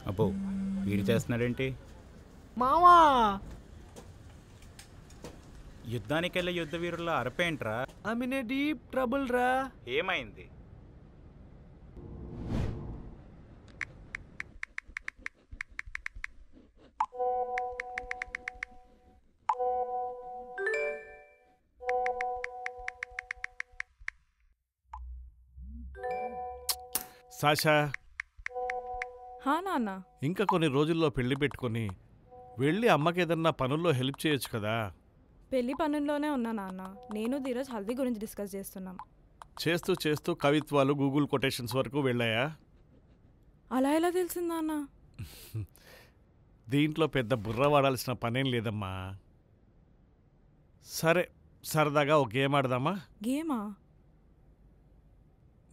అబ్బో వీడి చేస్తున్నాడేంటి? మావా యుద్ధానికెళ్ళే యుద్ధ వీరుల అరపేంట్రా? I mean a deep trouble రా. ఏమైంది? సాషా, నాన్న ఇంకా కొన్ని రోజుల్లో పెళ్లి పెట్టుకొని వెళ్ళి అమ్మకి ఏదన్నా పనుల్లో హెల్ప్ చేయొచ్చు కదా. పెళ్లి పనుల్లోనే ఉన్నా నాన్న. నేను ధీరజ్ హల్దీ గురించి డిస్కస్ చేస్తున్నాం. చేస్తూ చేస్తూ కవిత్వాలు గూగుల్ కొటేషన్స్ వరకు వెళ్ళాయా? అలా ఎలా తెలిసింది నాన్న? దీంట్లో పెద్ద బుర్ర వాడాల్సిన పనేం లేదమ్మా. సరే, సరదాగా ఒక గేమ్ ఆడదామా? గేమా?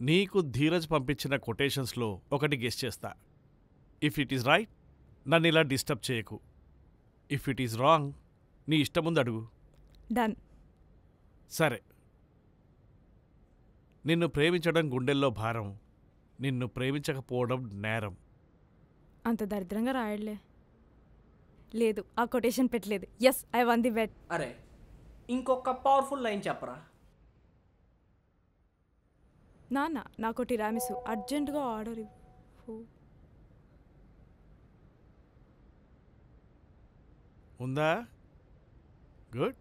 నీకు ధీరజ్ పంపించిన కొటేషన్స్లో ఒకటి గెస్ చేస్తా. ఇఫ్ ఇట్ ఈస్ రైట్ నన్ను ఇలా డిస్టర్బ్ చేయకు. ఇఫ్ ఇట్ ఈస్ రాంగ్ నీ ఇష్టం ముందు అడుగు. డన్. సరే. నిన్ను ప్రేమించడం గుండెల్లో భారం, నిన్ను ప్రేమించకపోవడం నేరం. అంత దరిద్రంగా రాయడలే. లేదు, ఆ కొటేషన్ పెట్టలేదు. Yes, I won the bet. అరే ఇంకొక పవర్ఫుల్ లైన్ చెప్పరా. నాన్న నాకు టిరామిసు అర్జెంటుగా ఆర్డర్ ఇవ్వు. ఉందా? గుడ్.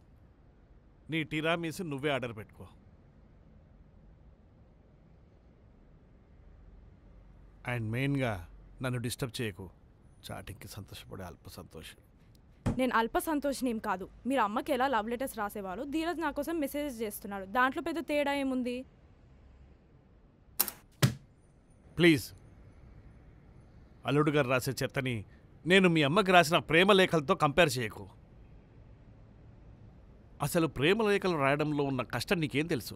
నీ టిరామీసు నువ్వే ఆర్డర్ పెట్టుకో. అండ్ మెయిన్గా నన్ను డిస్టర్బ్ చేయకు. చాటింగ్కి సంతోషపడే అల్ప సంతోషం. నేను అల్ప సంతోషం ఏం కాదు. మీరు అమ్మకి ఎలా లవ్ లెటర్స్ రాసేవాళ్ళు, ధీరజ్ నా కోసం మెసేజెస్ చేస్తున్నాడు. దాంట్లో పెద్ద తేడా ఏముంది? ప్లీజ్, అల్లుడు గారు రాసే చెత్తని నేను మీ అమ్మకి రాసిన ప్రేమలేఖలతో కంపేర్ చేయకు. అసలు ప్రేమలేఖలు రాయడంలో ఉన్న కష్టం నీకేం తెలుసు?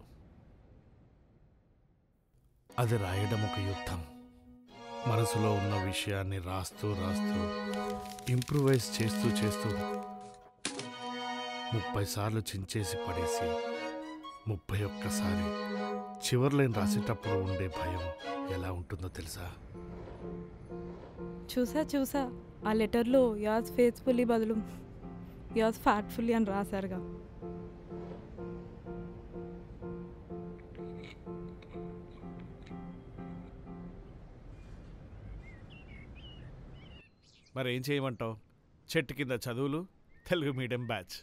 అది రాయడం ఒక యుద్ధం. మనసులో ఉన్న విషయాన్ని రాస్తూ రాస్తూ ఇంప్రూవైజ్ చేస్తూ చేస్తూ 30 సార్లు చించేసి పడేసి 31సారి చివరి లైన్ రాసేటప్పుడు ఉండే భయం ఎలా ఉంటుందో తెలుసా? చూసా ఆ లెటర్లో యాజ్ ఫేస్ఫుల్లీ బదులు యాజ్ ఫ్యాట్ఫుల్లీ అని రాశారుగా. మరి ఏం చేయమంటావు? చెట్టు కింద చదువులు, తెలుగు మీడియం బ్యాచ్.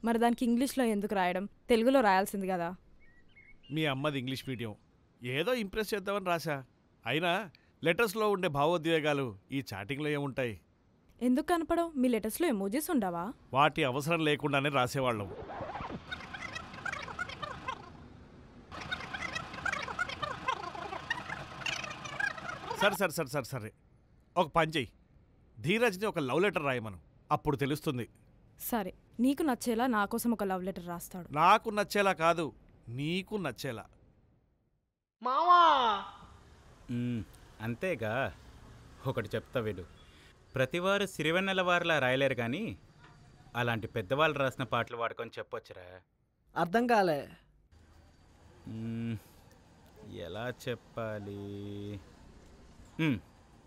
మరి దానికి ఇంగ్లీష్లో ఎందుకు రాయడం? తెలుగులో రాయాల్సింది కదా. మీ అమ్మది ఇంగ్లీష్ మీడియం, ఏదో ఇంప్రెస్ చేద్దామని రాశా. అయినా లెటర్స్లో ఉండే భావోద్వేగాలు ఈ చాటింగ్లో ఏముంటాయి? ఎందుకు కనపడవు? మీ లెటర్స్లో ఎమోజీస్ ఉండవా? వాటి అవసరం లేకుండానే రాసేవాళ్ళం. సరే సరే సరే సరే సరే ఒక పని చెయ్యి. ధీరజ్ని ఒక లవ్ లెటర్ రాయమను, అప్పుడు తెలుస్తుంది. సరే, నీకు నచ్చేలా నా కోసం ఒక లవ్ లెటర్ రాస్తాడు. నాకు నచ్చేలా కాదు, నీకు నచ్చేలా. మావా అంతేగా. ఒకటి చెప్తా విడు. ప్రతివారు సిరివెన్నెల వారిలా రాయలేరు కానీ అలాంటి పెద్దవాళ్ళు రాసిన పాటలు వాడుకొని చెప్పొచ్చురా. అర్థం కాలే. ఎలా చెప్పాలి?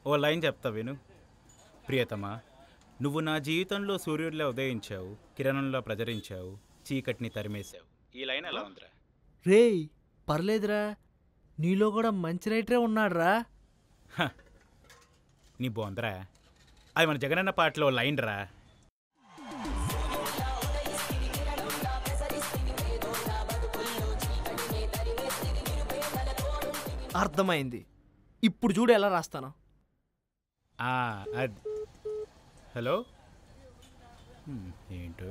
ఓ లైన్ చెప్తా విను. ప్రియతమా, నువ్వు నా జీవితంలో సూర్యుడిలో ఉదయించావు, కిరణంలో ప్రజరించావు, చీకటిని తరిమేశావు. ఈ లైన్ ఎలా ఉందిరా? రేయ్ పర్లేదురా, నీలో కూడా మంచి రైటరే ఉన్నాడురా. నీ బోందరా, అది మన జగనన్న పాటలో లైన్ రా. అర్థమైంది. ఇప్పుడు చూడు ఎలా రాస్తాను. అది హలో ఏంటో.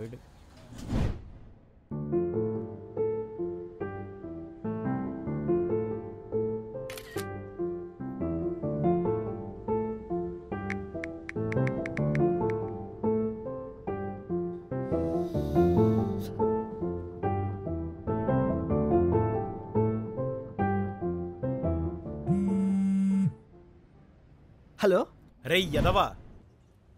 హలో. రే యదవా,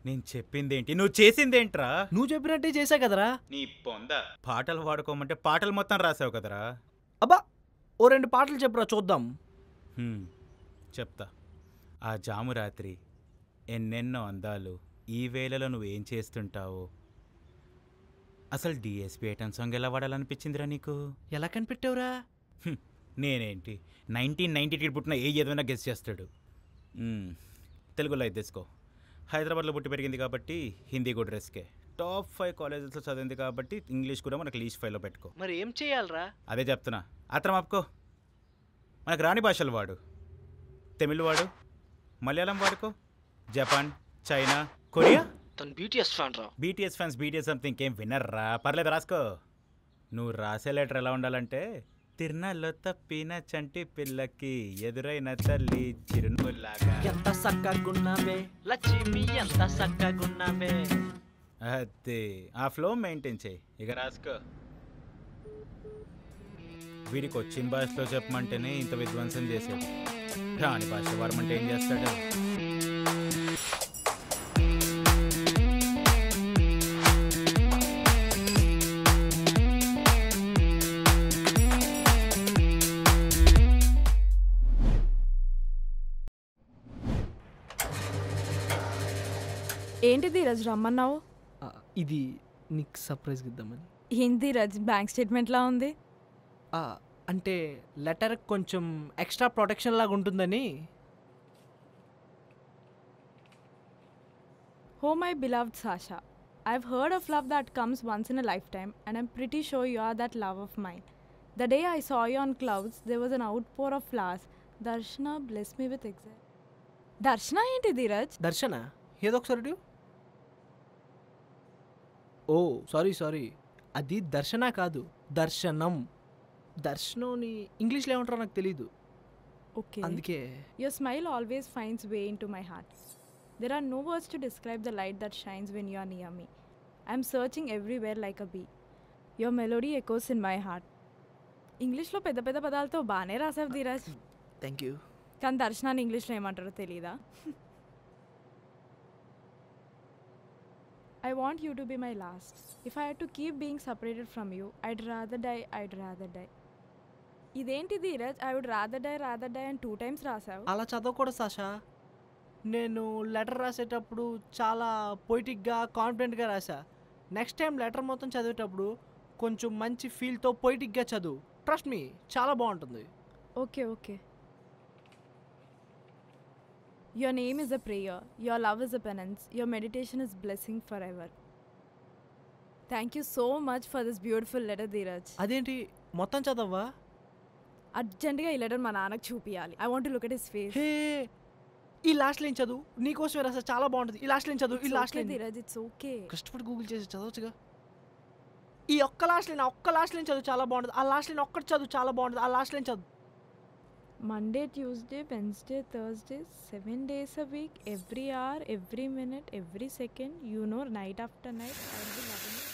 నేను చెప్పిందేంటి, నువ్వు చేసిందేంట్రా? నువ్వు చెప్పినట్టే చేశా కదరా. నీ పొంద పాటలు వాడుకోమంటే పాటలు మొత్తం రాసావు కదరా. అబ్బా, ఓ 2 పాటలు చెప్పురా చూద్దాం. చెప్తా. ఆ జాము రాత్రి ఎన్నెన్నో అందాలు. ఈ వేళలో నువ్వేం చేస్తుంటావో. అసలు డిఎస్పీ ఐటమ్ సాంగ్ ఎలా వాడాలనిపించిందిరా నీకు? ఎలా కనిపెట్టావురా? నేనేంటి 1992 పుట్టిన ఏ ఏదైనా గెస్ చేస్తాడు. తెలుగులో అయితే తీసుకో. హైదరాబాద్లో పుట్టి పెరిగింది కాబట్టి హిందీ కూడా డ్రెస్కే. టాప్ 5 కాలేజెస్లో చదివింది కాబట్టి ఇంగ్లీష్ కూడా మనకు లీస్ట్ 5లో పెట్టుకో. మరి ఏం చేయాలరా? అదే చెప్తున్నా. అత్రం ఆపుకో. మనకు రాని భాషలు వాడు. తమిళ్ వాడు, మలయాళం వాడుకో, జపాన్, చైనా, కొరియా. తను బీటీఎస్ ఫ్యాన్ రా. బీటీఎస్ ఫ్యాన్స్ బీటీఎస్ సంథింగ్ ఏం వినర్రా. పర్లేదు రాసుకో. నువ్వు రాసే లెటర్ ఎలా ఉండాలంటే, తిరునాళ్ళలో తప్పిన చంటి పిల్లకి ఎదురైన తల్లి చిరునవ్వులాగా. ఎంత సక్కగున్నావే లక్ష్మి, ఎంత సక్కగున్నావే. అదే ఆ ఫ్లో మెయింటైన్ చేయి. ఇక రాసుకో. వీడికి వచ్చిన భాషలో చెప్పమంటేనే ఇంత విధ్వంసం చేశాడు. రాని భాష వాడమంటే ఏం చేస్తాడు? ఏంటి ధీరజ్ రమ్మన్నావు? ఇది నీకు సర్ప్రైజ్గా ఇద్దామని. ఏంటి ధీరజ్ బ్యాంక్ స్టేట్మెంట్లా ఉంది? అంటే లెటర్ కొంచెం ఎక్స్ట్రా ప్రొటెక్షన్ లాగా ఉంటుందని. Oh my beloved Sasha, I've heard of love that comes once in a lifetime and I'm pretty sure you are that love of mine. The day I saw you on clouds, there was an outpour of flowers. Darshana blessed me with exile. Darshana ఏంటి ధీరజ్? దర్శన ఏదో ఒకసారి. ఓ sorry, అది దర్శన కాదు, దర్శనం. దర్శనంని ఇంగ్లీష్లో ఏమంటారో నాకు తెలీదు. Okay. అందుకే. Your smile always finds way into my heart. There are no words to describe the light that shines when you are near me. I'm searching everywhere like a bee. Your melody echoes in my heart. ఇంగ్లీష్లో పెద్ద పెద్ద పదాలతో బాగానే రాసావు Dheeraj. Thank you. కానీ దర్శనాన్ని ఇంగ్లీష్లో ఏమంటారో తెలీదా? I want you to be my last. If I had to keep being separated from you, I'd rather die. ఇదేంటి Dheeraj? I would rather die అని 2 times రాసావు. అలా చదవకూడదు సాషా. నేను లెటర్ రాసేటప్పుడు చాలా పొయిటిక్గా కాన్ఫిడెంట్గా రాసా. నెక్స్ట్ టైం లెటర్ మొత్తం చదివేటప్పుడు కొంచెం మంచి ఫీల్తో పొయిటిక్గా చదువు. ట్రస్ట్ మీ, చాలా బాగుంటుంది. Okay. Your name is a prayer. Your love is a penance. Your meditation is blessing forever. Thank you so much for this beautiful letter, Dheeraj. అదేంటి మొత్తం చదవా? అర్జెంట్గా ఈ లెటర్ మా నాన్నకు చూపించాలి. I want to look at his face. హే, ఈ last line చదువు. నీకోసమే రాసా, చాలా బాగుంటుంది. ఈ లాస్ట్ లైన్ చదువు. ఈ last line Dheeraj, it's okay. కష్టపడి గూగుల్ చేసి చదవచ్చుగా. ఈ ఒక్క లాస్ట్ లైన్ చదువు, చాలా బాగుంటుంది. ఆ లాస్ట్ లైన్ ఒక్కటి చదువు, చాలా బాగుంటుంది. ఆ లాస్ట్ లైన్ చదువు. Monday, Tuesday, Wednesday, Thursday, 7 days a week, every hour, every minute, every second, you know, night after night, I'll be loving you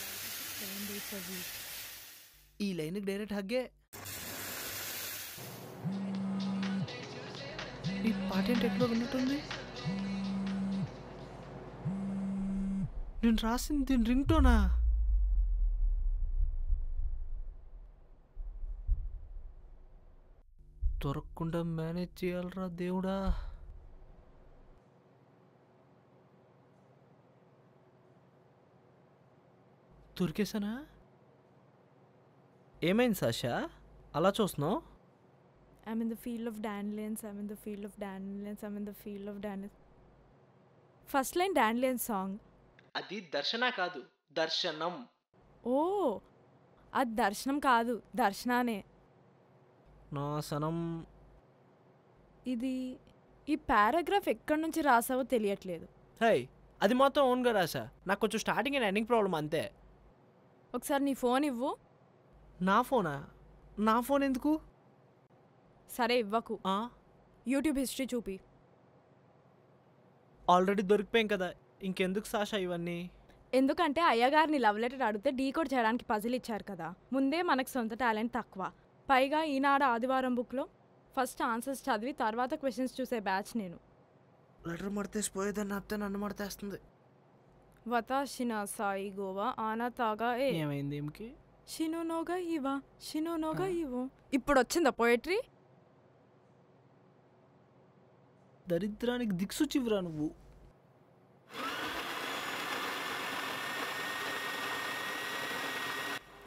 7 days a week. ఈ లైన్కి డైరెక్ట్ హగ్గే. ఈ పాట ఏంటి ఎక్కడో విన్నట్టుంది? నేను రాసింది దీని రింగ్ టోనా? దొరకకుండా మేనేజ్ చేయాలరా దేవుడా. దొరికేసానా? ఏమైంది సాషా అలా చూస్తున్నావు? I'm in the field of dandelions, I'm in the field of dandelions, I'm in the field of dandelions. First line dandelion song. అది దర్శన కాదు, దర్శనం. ఓ, అది దర్శనం కాదు, దర్శనానే. నాశనం. ఈ పారాగ్రాఫ్ ఎక్కడి నుంచి రాసావో తెలియట్లేదు. హై, అది మొత్తం ఓన్గా రాసా. నాకు కొంచెం స్టార్టింగ్ అండ్ ఎండింగ్ ప్రాబ్లం అంతే. ఒకసారి నీ ఫోన్ ఇవ్వు. నా ఫోనా? నా ఫోన్ ఎందుకు? సరే ఇవ్వకు. యూట్యూబ్ హిస్టరీ చూపి. ఆల్రెడీ దొరికిపోయాం కదా, ఇంకెందుకు సాషా ఇవన్నీ? ఎందుకంటే అయ్యగారిని లవ్ లెటర్ అడిగితే డీకోడ్ చేయడానికి పజిల్ ఇచ్చారు కదా. ముందే మనకు సొంత టాలెంట్ తక్కువ. పైగా ఈనాడు ఆదివారం బుక్లో ఫస్ట్ ఆన్సర్స్ చదివి తర్వాత క్వశ్చన్స్ చూసే బ్యాచ్ నేను. లెటర్ మడతేసిపోయేదని అత్తే నన్ను మడతేస్తుంది. వతాషిన సాయి గోవా ఆనా తాగా ఏమైంది ఏమికి? షినునోగా ఇవా షినునోగా ఇవో. ఇప్పుడు వచ్చిందా పోయట్రీ? దరిద్రానికి దిక్సూచివ్రా నువ్వు.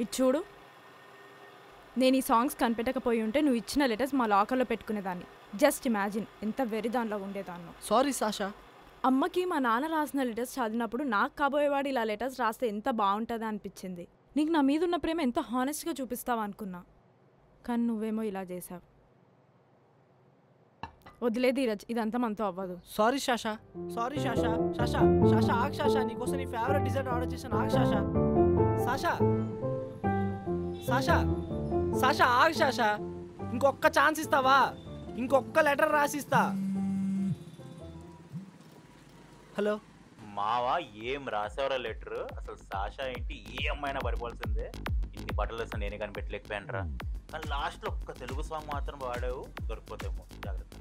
ఇది చూడు, నేను ఈ సాంగ్స్ కనిపెట్టకపోయి ఉంటే నువ్వు ఇచ్చిన లెటర్స్ మా లాకర్లో పెట్టుకునేదాన్ని. జస్ట్ ఇమాజిన్ ఎంత వెరీ దానిలో ఉండేదాన్నో. Sorry Sasha. అమ్మకి మా నాన్న రాసిన లెటర్స్ చదివినప్పుడు నాకు కాబోయేవాడు ఇలా లెటర్స్ రాస్తే ఎంత బాగుంటుందా అనిపించింది. నీకు నా మీద ఉన్న ప్రేమ ఎంత హానెస్ట్గా చూపిస్తావు అనుకున్నా, కానీ నువ్వేమో ఇలా చేసావు. వదిలే ధీరజ్, ఇదంతా మనతో అవ్వదు. సారీ శాషా. సారీ శాషా. శాషా శాషా ఆగ్ శాషా, నీకోసం నీ ఫేవరెట్ డిజర్ట్ ఆర్డర్ చేశాను. ఆగ్ శాషా. శాషా శాషా శాషా ఆగ్ శాషా. ఇంకొక్క ఛాన్స్ ఇస్తావా? ఇంకొక్క లెటర్ రాసిస్తా. హలో మావా, ఏం రాసేవరా లెటర్? అసలు సాషా ఏంటి, ఏ అమ్మాయినా పడిపోవాల్సిందే. ఇన్ని బట్టలు వేస్తే నేనే కనిపెట్టలేకపోయాను రా. కానీ లాస్ట్లో ఒక్క తెలుగు సాంగ్ మాత్రం వాడావు, దొరికిపోతేమో జాగ్రత్త.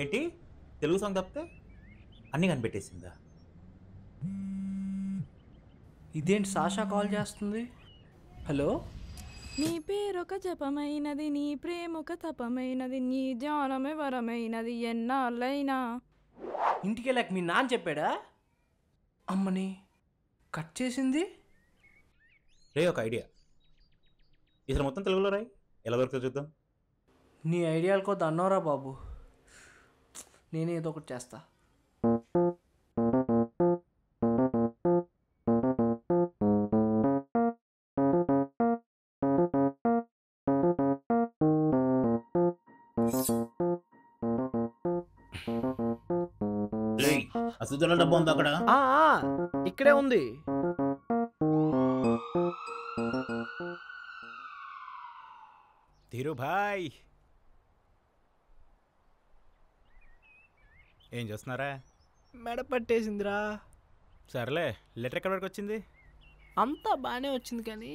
ఏంటి తెలుగు సాంగ్ తప్పితే అన్నీ కనిపెట్టేసిందా? ఇదేంటి సాషా కాల్ చేస్తుంది? హలో. నీ పేరొక జపమైనది, నీ ప్రేమొక తపమైనది, నీ ధ్యానమే వరమైనది ఎన్నాళ్ళైనా. ఇంటికి వెళ్ళాక మీ నాన్న చెప్పాడా? అమ్మని కట్ చేసింది. రే, ఒక ఐడియా. ఇసలు మొత్తం తెలుగులో రాయి, ఎలా దొరుకుతుందో చూద్దాం. నీ ఐడియాలకో దన్నోరా బాబు. నేనే ఏదో ఒకటి చేస్తా. అసలు డబ్బా ఉంది అక్కడ? ఇక్కడే ఉంది. ధీరుభాయ్, ఏం చేస్తున్నారా? మెడ పట్టేసిందిరా. సర్లే, లెటర్ ఎక్కడి వరకు వచ్చింది? అంతా బాగానే వచ్చింది, కానీ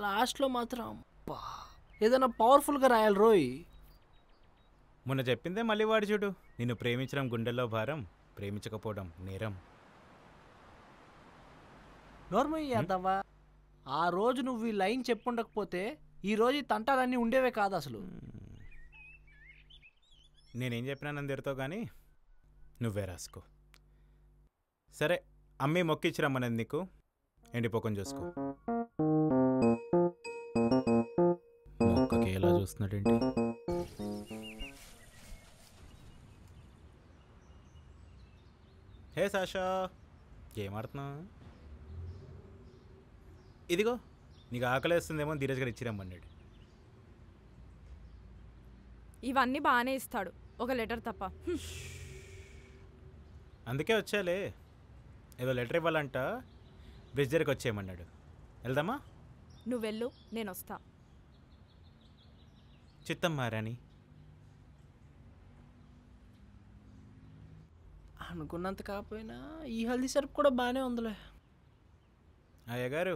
లాస్ట్లో మాత్రం ఏదైనా పవర్ఫుల్గా రాయాలి రోయ్. మొన్న చెప్పిందే మళ్ళీ వాడు చూడు. నిన్ను ప్రేమించడం గుండెల్లో భారం, ప్రేమించకపోవడం నేరం. నోర్మల్ చేద్దావా? ఆ రోజు నువ్వు ఈ లైన్ చెప్పుండకపోతే ఈ రోజు ఈ తంటాలన్నీ ఉండేవే కాదు అసలు. నేనేం చెప్పినా నన్ను తిడతావు, కానీ నువ్వే రాసుకో. సరే, అమ్మి మొక్కిచ్చి రమ్మన్నది నీకు, ఎండిపోకొని చూసుకో. మొక్కకి ఎలా చూస్తున్నాడేంటి? హే సాషా, ఏం ఆడుతున్నావు? ఇదిగో, నీకు ఆకలేస్తుందేమో ధీరజ్ గారు ఇచ్చిరమ్మన్నాడు. ఇవన్నీ బాగానే ఇస్తాడు, ఒక లెటర్ తప్ప. అందుకే వచ్చాలే, ఏదో లెటర్ ఇవ్వాలంట, బ్రిడ్జ్ దగ్గరికి వచ్చేయమన్నాడు. వెళ్దామా? నువ్వు వెళ్ళు, నేను వస్తా. చిత్తం మారాని. అనుకున్నంత కాకపోయినా ఈ హల్దీ సరుపు కూడా బాగానే ఉందిలే. అయ్యగారు,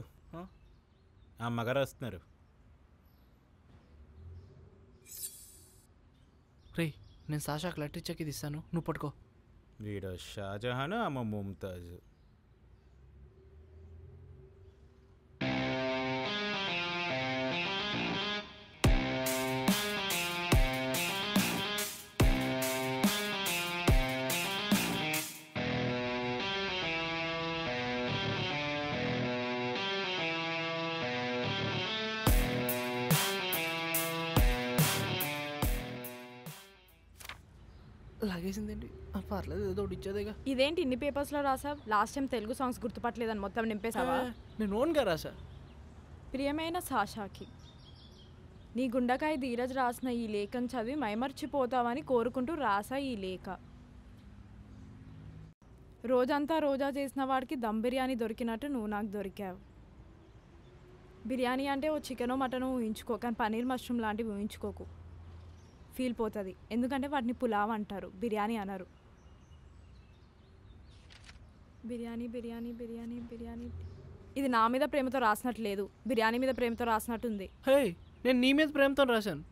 అమ్మగారు వస్తున్నారు. రే, నేను సాషాకి లెటర్ ఇచ్చాక ఇది ఇస్తాను, నువ్వు పట్టుకో. వీడు షాజహాన్, అమ్మ ముంతాజ్. లాగేసిందండి. పర్లేదు, ఏదో ఒకటి ఇచ్చేదేగా. ఇదేంటి ఇన్ని పేపర్స్లో రాసావు? లాస్ట్ టైం తెలుగు సాంగ్స్ గుర్తుపట్టలేదని మొత్తం నింపేశావా? నేను ఓన్గా రాసా. ప్రియమైన సాషాకి, నీ గుండకాయ ధీరజ్ రాసిన ఈ లేఖను చదివి మైమర్చిపోతావని కోరుకుంటూ రాసా ఈ లేఖ. రోజంతా రోజా చేసిన వాడికి దమ్ బిర్యానీ దొరికినట్టు నువ్వు నాకు దొరికావు. బిర్యానీ అంటే ఓ చికెనో మటనో ఊహించుకో, కానీ పన్నీర్ మష్రూమ్ లాంటివి ఊహించుకోకు. ఫీల్ పోతుంది, ఎందుకంటే వాటిని పులావ్ అంటారు, బిర్యానీ అనరు. బిర్యానీ బిర్యానీ బిర్యానీ బిర్యానీ. ఇది నా మీద ప్రేమతో రాసినట్టు లేదు, బిర్యానీ మీద ప్రేమతో రాసినట్టుంది. హే, నేను నీ మీద ప్రేమతో రాశాను.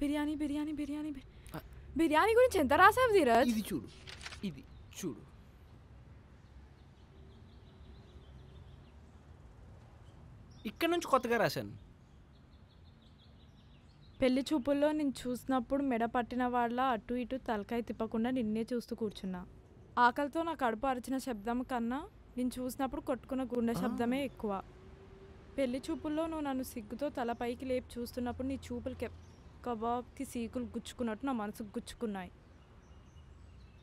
బిర్యానీ బిర్యానీ బిర్యానీ బిర్యానీ గురించి ఎంత రాసావు ధీరజ్? ఇది చూడు, ఇది చూడు. ఇక్కడ నుంచి కొత్తగా రాశాను. పెళ్లి చూపుల్లో నేను చూసినప్పుడు మెడ పట్టిన వాళ్ళ అటు ఇటు తలకాయ తిప్పకుండా నిన్నే చూస్తూ కూర్చున్నా. ఆకలితో నా కడుపు అరిచిన శబ్దం కన్నా నేను చూసినప్పుడు కొట్టుకున్న గుండె శబ్దమే ఎక్కువ. పెళ్లి చూపుల్లో నువ్వు నన్ను సిగ్గుతో తల పైకి లేపి చూస్తున్నప్పుడు నీ చూపులు కబాబ్కి సీకులు గుచ్చుకున్నట్టు నా మనసుకు గుచ్చుకున్నాయి.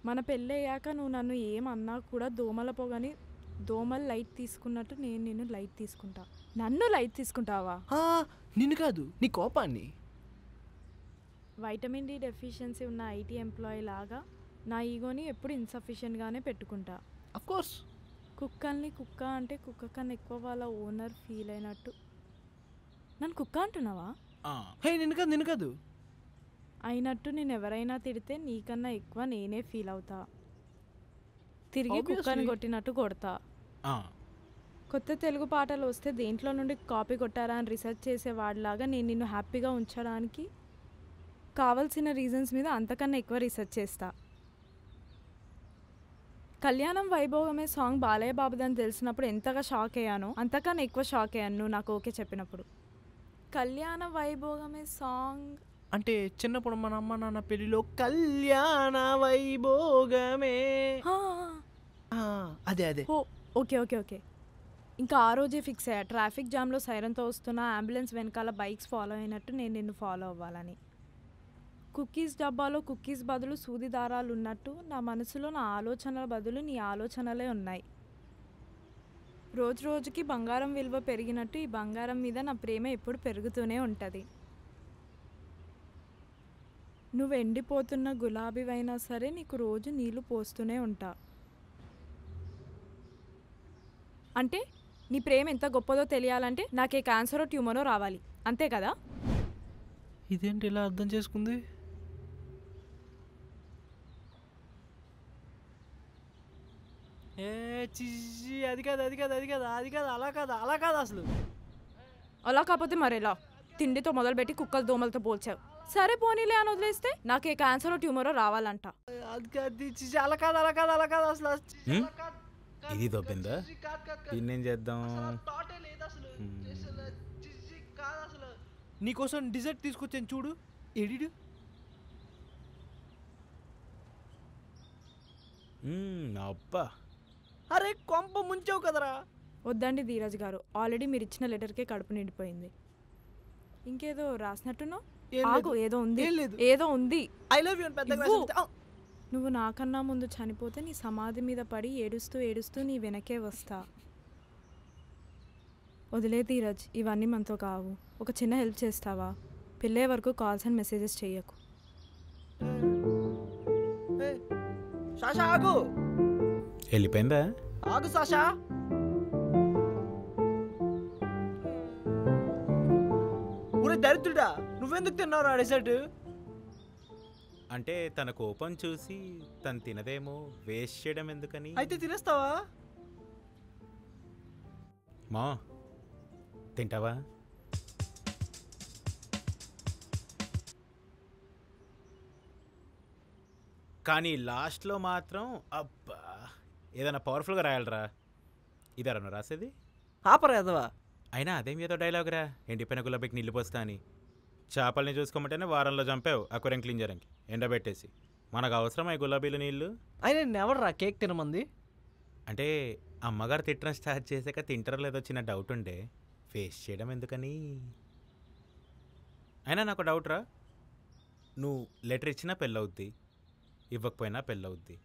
మన పెళ్ళి అయ్యాక నువ్వు నన్ను ఏమన్నా కూడా దోమల పొగని దోమలు లైట్ తీసుకున్నట్టు నేను నిన్ను లైట్ తీసుకుంటా. నన్ను లైట్ తీసుకుంటావా? నిన్ను కాదు, నీ కోపాన్ని. వైటమిన్ డి డెఫిషియన్సీ ఉన్న ఐటీ ఎంప్లాయీ లాగా నా ఈగోని ఎప్పుడు ఇన్సఫిషియెంట్గానే పెట్టుకుంటా. అఫ్కోర్స్ కుక్కల్ని కుక్క అంటే కుక్క కన్నా ఎక్కువ వాళ్ళ ఓనర్ ఫీల్ అయినట్టు నన్ను కుక్క అంటున్నావా? హే నిన్ను కాదు అయినట్టు నేను ఎవరైనా తిడితే నీకన్నా ఎక్కువ నేనే ఫీల్ అవుతా. తిరిగి Obviously. కుక్కని కొట్టినట్టు కొడతా. కొత్త తెలుగు పాటలు వస్తే దేంట్లో నుండి కాపీ కొట్టారా అని రీసెర్చ్ చేసే వాడిలాగా నేను నిన్ను హ్యాపీగా ఉంచడానికి కావాల్సిన రీజన్స్ మీద అంతకన్నా ఎక్కువ రీసెర్చ్ చేస్తా. కళ్యాణం వైభోగమే సాంగ్ బాలయ్య బాబుదని తెలిసినప్పుడు ఎంతగా షాక్ అయ్యానో అంతకన్నా ఎక్కువ షాక్ అయ్యాను నువ్వు నాకు ఓకే చెప్పినప్పుడు. కళ్యాణ వైభోగమే సాంగ్ అంటే చిన్నప్పుడు మన అమ్మ నాన్న పెళ్లిలో కళ్యాణ వైభోగమే. అదే అదే. ఓ ఓకే ఓకే ఓకే. ఇంకా ఆ రోజే ఫిక్స్ అయ్యా, ట్రాఫిక్ జామ్లో సైరన్తో వస్తున్న అంబులెన్స్ వెనకాల బైక్స్ ఫాలో అయినట్టు నేను నిన్ను ఫాలో అవ్వాలని. కుక్కీస్ డబ్బాలో కుక్కీస్ బదులు సూది దారాలు ఉన్నట్టు నా మనసులో నా ఆలోచనల బదులు నీ ఆలోచనలే ఉన్నాయి. రోజు రోజుకి బంగారం విలువ పెరిగినట్టు ఈ బంగారం మీద నా ప్రేమ ఎప్పుడు పెరుగుతూనే ఉంటుంది. నువ్వు ఎండిపోతున్న గులాబీవైనా సరే నీకు రోజు నీళ్లు పోస్తూనే ఉంటా. అంటే నీ ప్రేమ ఎంత గొప్పదో తెలియాలంటే నాకే క్యాన్సరో ట్యూమరో రావాలి, అంతే కదా? ఇదేంటి ఇలా అర్థం చేసుకుంది? ఏ చిజి అది కాదు అది కాదు అది కాదు అది కాదు అలా కాదు అలా కాదు అసలు. అలా కాకపోతే మరేలా? తిండితో మొదలుపెట్టి కుక్కల దోమలతో పోల్చావు. సరే పోనీలే అని వదిలేస్తే నాకే క్యాన్సరో ట్యూమరో రావాలంట. అది కాదు చిజి అలా కాదు అలా కాదు అలా కాదు అసలు. ఇది దొబ్బిందా? దీన్నేం చేద్దాం? నీకోసం డిజర్ట్ తీసుకొచ్చాను చూడు. ఎడిడు అబ్బా, అరే కొంప ముంచావు కదరా. వద్దండి ధీరజ్ గారు, ఆల్రెడీ మీరు ఇచ్చిన లెటర్కే కడుపు నిండిపోయింది. ఇంకేదో రాసినట్టున్నావు. ఆగు, ఏదో ఉంది, ఏం లేదు. ఏదో ఉంది. ఐ లవ్ యూ అని పెద్దగా ఇవ్వు. రాసి ఉంటే, నువ్వు నాకన్నా ముందు చనిపోతే నీ సమాధి మీద పడి ఏడుస్తూ ఏడుస్తూ నీ వెనకే వస్తా. వదిలే ధీరజ్, ఇవన్నీ మనతో కావు. ఒక చిన్న హెల్ప్ చేస్తావా? పెళ్ళే వరకు కాల్స్ అండ్ మెసేజెస్ చెయ్యకు. సాషా ఆగు వెళ్ళిపోయిందా? ఆగు సాషా. ఊరే దరిద్రుడా, నువ్వెందుకు తిన్నావు రా డెసర్ట్? అంటే తన కోపం చూసి తను తినదేమో, వేస్ట్ చేయడం ఎందుకని. అయితే తినేస్తావా? మా తింటావా? కానీ లాస్ట్లో మాత్రం అబ్బా, ఏదైనా పవర్ఫుల్గా రాయాలరా. ఇదారా నువ్వు రాసేది? ఆపరా ఎదవా. అయినా అదేం ఏదో డైలాగ్ రా, ఎండిపోయిన గులాబీకి నీళ్ళు పోస్తా అని. చేపల్ని చూసుకోమంటేనే వారంలో చంపావు అక్వేరియం క్లీన్ చేయడానికి ఎండబెట్టేసి. మనకు అవసరం ఈ గులాబీలు నీళ్ళు? అయినా నేను ఎవడరా కేక్ తినమంది? అంటే అమ్మగారు తిట్టడం స్టార్ట్ చేసాక తింటారో లేదో చిన్న డౌట్ ఉండే, ఫేస్ చేయడం ఎందుకని. అయినా నాకు డౌట్ రా, నువ్వు లెటర్ ఇచ్చినా పెళ్ళవుద్ది, ఇవ్వకపోయినా పెళ్ళవుద్ది,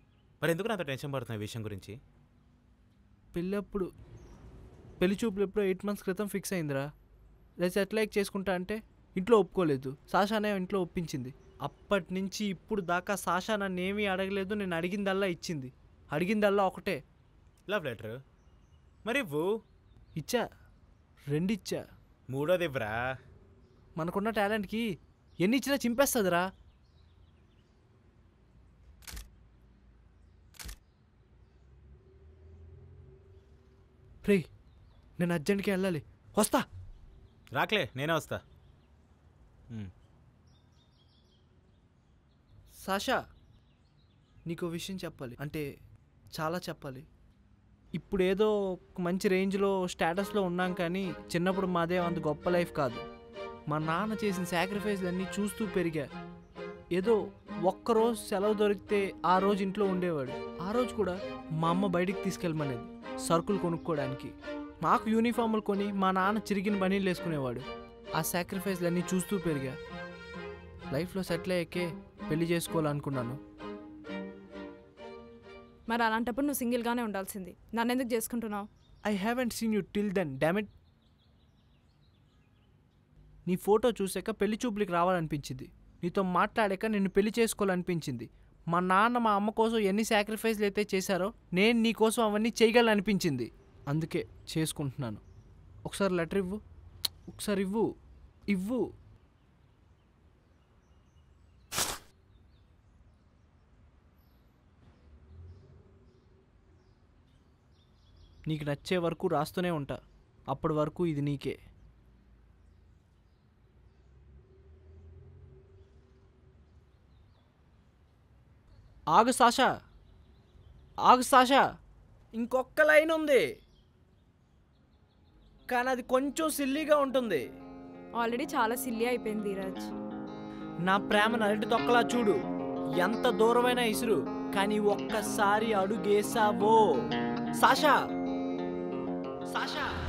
మరి ఎందుకు నాతో టెన్షన్ పడుతున్నావు ఈ విషయం గురించి? పెళ్లి చూపులు ఎప్పుడో 8 months క్రితం ఫిక్స్ అయిందిరా. రేపు సెటిలైక్ చేసుకుంటా అంటే ఇంట్లో ఒప్పుకోలేదు. సాషానే ఇంట్లో ఒప్పించింది. అప్పటి నుంచి ఇప్పుడు దాకా సాషా నన్ను ఏమీ అడగలేదు. నేను అడిగిందల్లా ఇచ్చింది. అడిగిందల్లా ఒకటే, లవ్ లెటర్. మరి ఇవ్వు. ఇచ్చా, 2 ఇచ్చా. మూడోది ఇవ్వరా. మనకున్న టాలెంట్కి ఎన్ని ఇచ్చినా చింపేస్తుందిరా. రే నేను అర్జెంట్కి వెళ్ళాలి, వస్తా. రాక్లే, నేనే వస్తా. సాషా, నీకు విషయం చెప్పాలి, అంటే చాలా చెప్పాలి. ఇప్పుడు ఏదో ఒక మంచి రేంజ్లో స్టేటస్లో ఉన్నాం, కానీ చిన్నప్పుడు మాదే అంత గొప్ప లైఫ్ కాదు. మా నాన్న చేసిన సాక్రిఫైస్లన్నీ చూస్తూ పెరిగా. ఏదో ఒక్కరోజు సెలవు దొరికితే ఆ రోజు ఇంట్లో ఉండేవాడు. ఆ రోజు కూడా మా అమ్మ బయటికి తీసుకెళ్ళమనేది సరుకులు కొనుక్కోవడానికి. నాకు యూనిఫామ్లు కొని మా నాన్న చిరిగిన బనీళ్ళు వేసుకునేవాడు. ఆ సాక్రిఫైస్లన్నీ చూస్తూ పెరిగా. లైఫ్లో సెటిల్ అయ్యాకే పెళ్లి చేసుకోవాలనుకున్నాను. మరి అలాంటప్పుడు నువ్వు సింగిల్గానే ఉండాల్సింది. నన్ను ఎందుకు చేసుకుంటున్నావు? I haven't seen you till then dammit. నీ ఫోటో చూసాక పెళ్లి చూపులకి రావాలనిపించింది. నీతో మాట్లాడాక నిన్ను పెళ్లి చేసుకోవాలనిపించింది. మా నాన్న మా అమ్మ కోసం ఎన్ని సాక్రిఫైస్లు అయితే చేశారో నేను నీ కోసం అవన్నీ చేయగలనిపించింది. అందుకే చేసుకుంటున్నాను. ఒకసారి లెటర్ ఇవ్వు. ఒకసారి ఇవ్వు. ఇవ్వు. నీకు నచ్చే వరకు రాస్తూనే ఉంటా. అప్పటి వరకు ఇది నీకే. ఆగు సాషా, ఆగు సాషా, ఇంకొక లైన్ ఉంది కానీ అది కొంచెం సిల్లీగా ఉంటుంది. ఆల్రెడీ చాలా సిల్లీ అయిపోయింది ధీరజ్. నా ప్రేమను అరటి తొక్కలా చూడు, ఎంత దూరమైనా ఇసురు, కానీ ఒక్కసారి అడుగేసావో సాషా, సాషా.